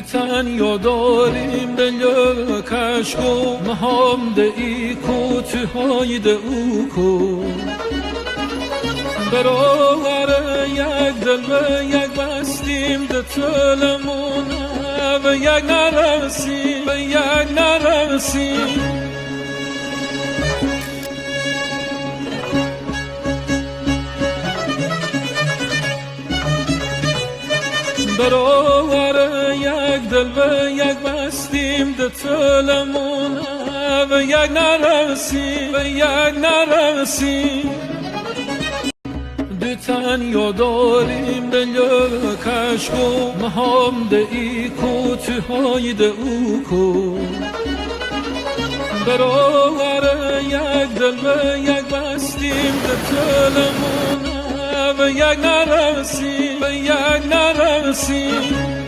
تنیا داریم دل کشکو مهام ده ای کو توهای ده او کو برابر یک دل و یک بستیم ده تلمونه و یک نرسیم و یک نرسیم برابر یک دل و یک بستیم ده تلمونه و یک نرسیم و یک نرسیم دو تنیا داریم دل کشکو مهام ده ای کو توهای ده او کو برابر یک دل و یک بستیم ده تلمونه و یک نرسیم و یک نرسیم